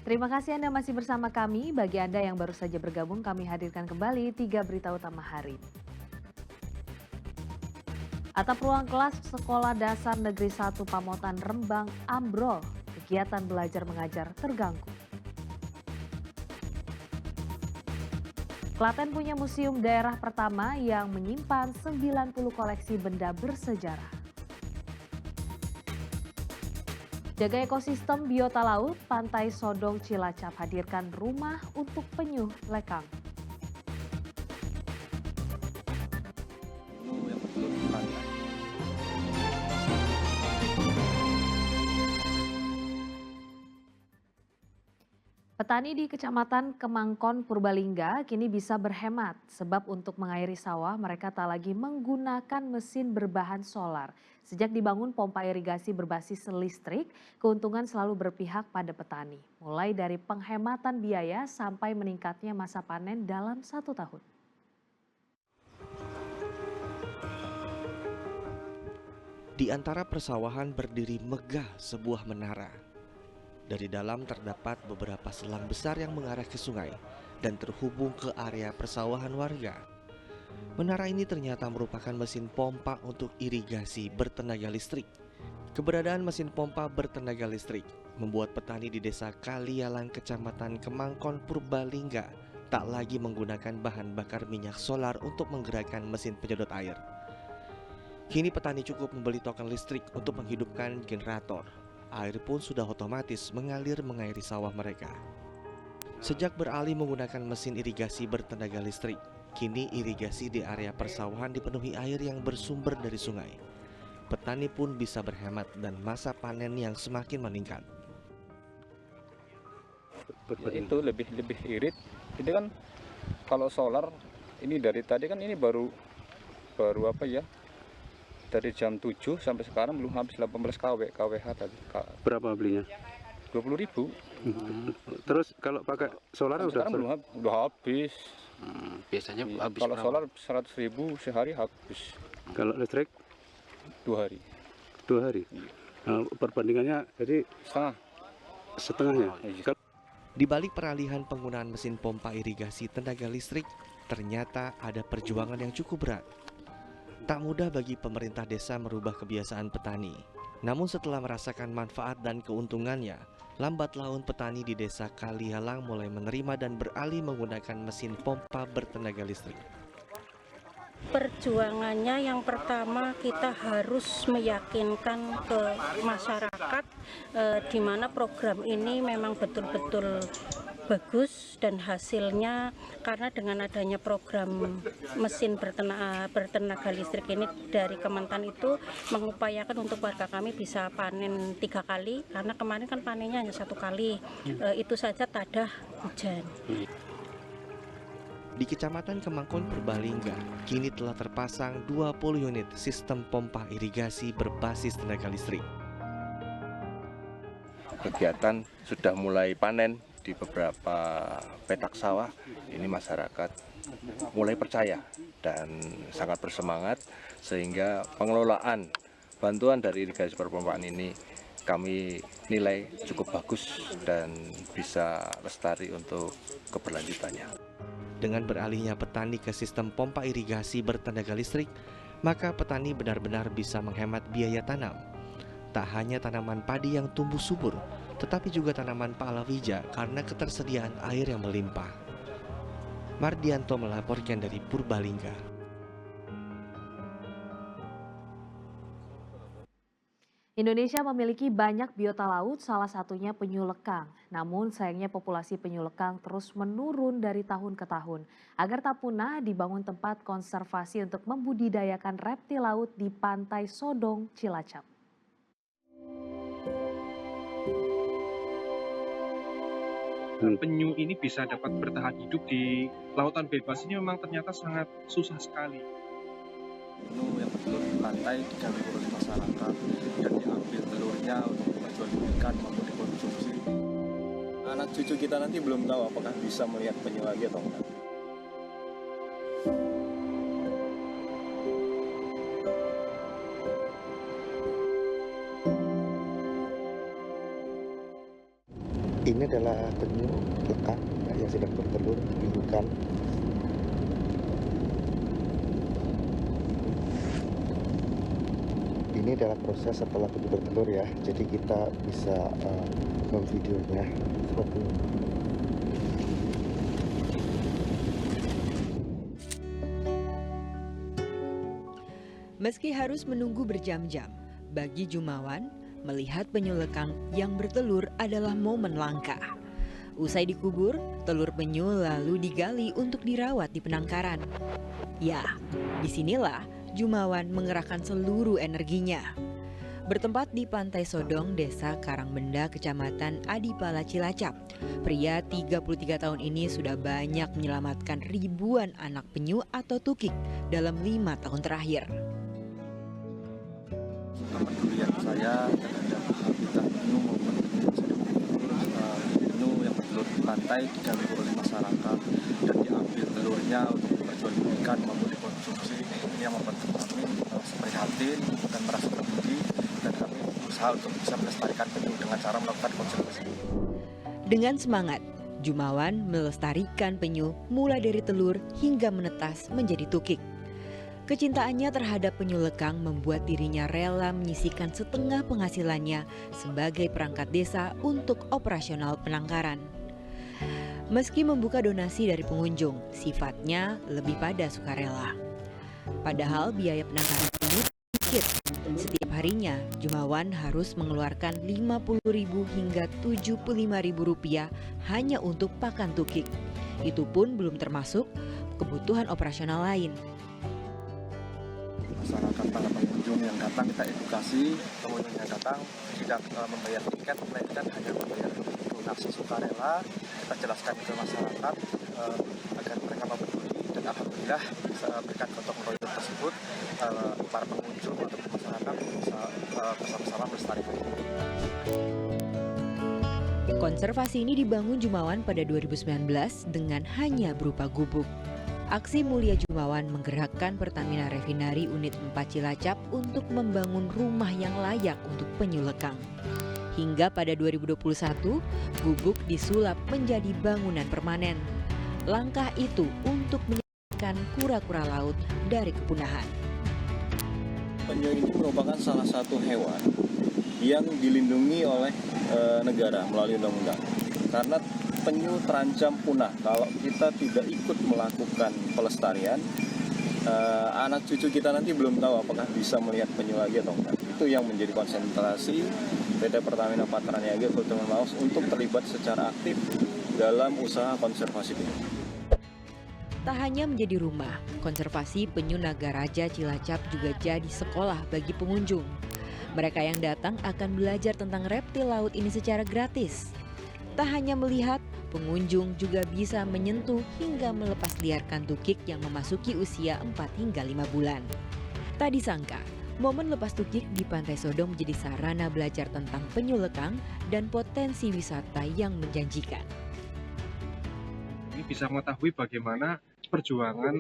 Terima kasih Anda masih bersama kami. Bagi Anda yang baru saja bergabung, kami hadirkan kembali 3 berita utama hari ini. Atap ruang kelas Sekolah Dasar Negeri 1 Pamotan Rembang ambrol. Kegiatan belajar mengajar terganggu. Klaten punya museum daerah pertama yang menyimpan 90 koleksi benda bersejarah. Jaga ekosistem biota laut, Pantai Sodong Cilacap hadirkan rumah untuk penyu lekang. Petani di Kecamatan Kemangkon, Purbalingga kini bisa berhemat sebab untuk mengairi sawah mereka tak lagi menggunakan mesin berbahan solar. Sejak dibangun pompa irigasi berbasis listrik, keuntungan selalu berpihak pada petani. Mulai dari penghematan biaya sampai meningkatnya masa panen dalam 1 tahun. Di antara persawahan berdiri megah sebuah menara. Dari dalam terdapat beberapa selang besar yang mengarah ke sungai dan terhubung ke area persawahan warga. Menara ini ternyata merupakan mesin pompa untuk irigasi bertenaga listrik. Keberadaan mesin pompa bertenaga listrik membuat petani di desa Kalialang, Kecamatan Kemangkon, Purbalingga tak lagi menggunakan bahan bakar minyak solar untuk menggerakkan mesin penyedot air. Kini petani cukup membeli token listrik untuk menghidupkan generator. Air pun sudah otomatis mengalir mengairi sawah mereka. Sejak beralih menggunakan mesin irigasi bertenaga listrik, kini irigasi di area persawahan dipenuhi air yang bersumber dari sungai. Petani pun bisa berhemat dan masa panen yang semakin meningkat. Ya itu lebih irit. Ini kan kalau solar ini dari tadi kan ini baru apa ya? Dari jam 7 sampai sekarang belum habis 18 kWh tadi. Berapa belinya? 20.000. Terus kalau pakai solar Sekarang udah habis. biasanya habis Kalau berapa? solar 100.000 sehari habis. Kalau listrik 2 hari. 2 hari. Nah, perbandingannya jadi setengahnya. Iya. Di balik peralihan penggunaan mesin pompa irigasi tenaga listrik, ternyata ada perjuangan yang cukup berat. Tak mudah bagi pemerintah desa merubah kebiasaan petani. Namun setelah merasakan manfaat dan keuntungannya, lambat laun petani di desa Kalialang mulai menerima dan beralih menggunakan mesin pompa bertenaga listrik. Perjuangannya yang pertama kita harus meyakinkan ke masyarakat di mana program ini memang betul-betul bagus dan hasilnya, karena dengan adanya program mesin bertenaga listrik ini dari Kementan itu mengupayakan untuk warga kami bisa panen 3 kali, karena kemarin kan panennya hanya 1 kali, itu saja tadah hujan. Di Kecamatan Kemangkon, Purbalingga, kini telah terpasang 20 unit sistem pompa irigasi berbasis tenaga listrik. Kegiatan sudah mulai panen di beberapa petak sawah. Ini masyarakat mulai percaya dan sangat bersemangat, sehingga pengelolaan bantuan dari irigasi perpompaan ini kami nilai cukup bagus dan bisa lestari untuk keberlanjutannya. Dengan beralihnya petani ke sistem pompa irigasi bertenaga listrik, maka petani benar-benar bisa menghemat biaya tanam. Tak hanya tanaman padi yang tumbuh subur, tetapi juga tanaman palawija karena ketersediaan air yang melimpah. Mardianto melaporkan dari Purbalingga. Indonesia memiliki banyak biota laut, salah satunya penyu lekang. Namun sayangnya populasi penyu lekang terus menurun dari tahun ke tahun. Agar tak punah, dibangun tempat konservasi untuk membudidayakan reptil laut di Pantai Sodong, Cilacap. Penyu ini bisa dapat bertahan hidup di lautan bebas ini memang ternyata sangat susah sekali. Penyu yang bertelur di pantai diganggu oleh masyarakat dan diambil telurnya untuk diperjualbelikan maupun dikonsumsi. Anak cucu kita nanti belum tahu apakah bisa melihat penyu lagi atau enggak. Ini adalah penyu lekang yang sedang bertelur di ikan. Ini adalah proses setelah penyu bertelur ya, jadi kita bisa memvideonya seperti ini. Meski harus menunggu berjam-jam, bagi Jumawan, melihat penyu lekang yang bertelur adalah momen langka. Usai dikubur, telur penyu lalu digali untuk dirawat di penangkaran. Ya, disinilah Jumawan mengerahkan seluruh energinya. Bertempat di Pantai Sodong, Desa Karangbenda, Kecamatan Adipala, Cilacap, pria 33 tahun ini sudah banyak menyelamatkan ribuan anak penyu atau tukik dalam 5 tahun terakhir. Kepedulian saya terhadap habitat penyu maupun penyu yang bertelur di pantai diganggu oleh masyarakat dan diambil telurnya untuk diperjualbelikan maupun dikonsumsi. Ini yang membuat kami prihatin dan merasa peduli, dan kami berusaha untuk bisa melestarikan penyu dengan cara melakukan konservasi. Dengan semangat, Jumawan melestarikan penyu mulai dari telur hingga menetas menjadi tukik. Kecintaannya terhadap penyu lekang membuat dirinya rela menyisihkan setengah penghasilannya sebagai perangkat desa untuk operasional penangkaran. Meski membuka donasi dari pengunjung, sifatnya lebih pada sukarela. Padahal biaya penangkaran penyu sedikit. Setiap harinya, Jumawan harus mengeluarkan Rp50.000 hingga Rp75.000 hanya untuk pakan tukik. Itu pun belum termasuk kebutuhan operasional lain. Masyarakat para pengunjung yang datang kita edukasi, pengunjung yang datang tidak membayar tiket, melainkan hanya membayar donasi sukarela. Kita jelaskan ke masyarakat agar mereka mau peduli, dan alhamdulillah bisa berkat gotong royong tersebut para pengunjung atau masyarakat bisa bersama-sama melestarikan. Konservasi ini dibangun Jumawan pada 2019 dengan hanya berupa gubuk. Aksi mulia Jumawan menggerakkan Pertamina Refinery Unit 4 Cilacap untuk membangun rumah yang layak untuk penyu lekang. Hingga pada 2021, gubuk disulap menjadi bangunan permanen. Langkah itu untuk menyelamatkan kura-kura laut dari kepunahan. Penyu ini merupakan salah satu hewan yang dilindungi oleh negara melalui undang-undang. Karena penyu terancam punah kalau kita tidak ikut melakukan pelestarian. Anak cucu kita nanti belum tahu apakah bisa melihat penyu lagi atau enggak. Itu yang menjadi konsentrasi PT Pertamina Patraniaga Kultural Maus untuk terlibat secara aktif dalam usaha konservasi penyu. Tak hanya menjadi rumah, konservasi penyu Nagaraja Cilacap juga jadi sekolah bagi pengunjung. Mereka yang datang akan belajar tentang reptil laut ini secara gratis. Tak hanya melihat, pengunjung juga bisa menyentuh hingga melepas liarkan tukik yang memasuki usia 4 hingga 5 bulan. Tak disangka, momen lepas tukik di Pantai Sodong menjadi sarana belajar tentang penyu lekang dan potensi wisata yang menjanjikan. Ini bisa mengetahui bagaimana perjuangan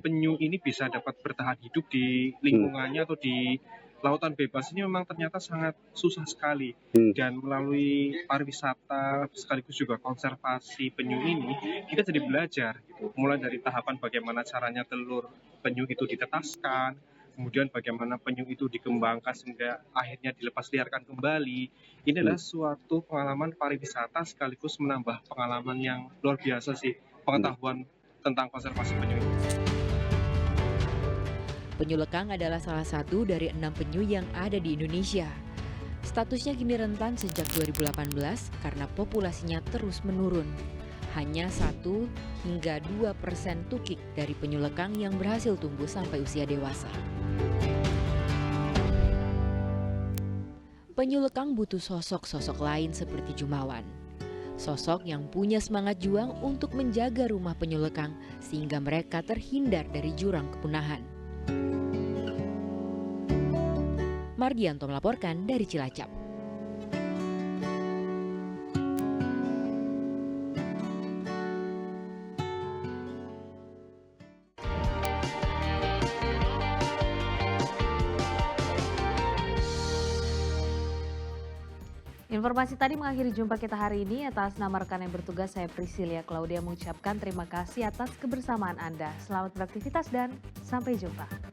penyu ini bisa dapat bertahan hidup di lingkungannya atau di lautan bebas ini memang ternyata sangat susah sekali, dan melalui pariwisata sekaligus juga konservasi penyu ini kita jadi belajar gitu. Mulai dari tahapan bagaimana caranya telur penyu itu ditetaskan, kemudian bagaimana penyu itu dikembangkan sehingga akhirnya dilepas liarkan kembali. Ini adalah suatu pengalaman pariwisata sekaligus menambah pengalaman yang luar biasa sih, pengetahuan tentang konservasi penyu ini. Penyu lekang adalah salah satu dari 6 penyu yang ada di Indonesia. Statusnya kini rentan sejak 2018 karena populasinya terus menurun. Hanya 1 hingga 2% tukik dari penyu lekang yang berhasil tumbuh sampai usia dewasa. Penyu lekang butuh sosok-sosok lain seperti Jumawan. Sosok yang punya semangat juang untuk menjaga rumah penyu lekang sehingga mereka terhindar dari jurang kepunahan. Mardianto melaporkan dari Cilacap. Informasi tadi mengakhiri jumpa kita hari ini. Atas nama rekan yang bertugas, saya Priscilia Claudia mengucapkan terima kasih atas kebersamaan Anda. Selamat beraktivitas dan sampai jumpa.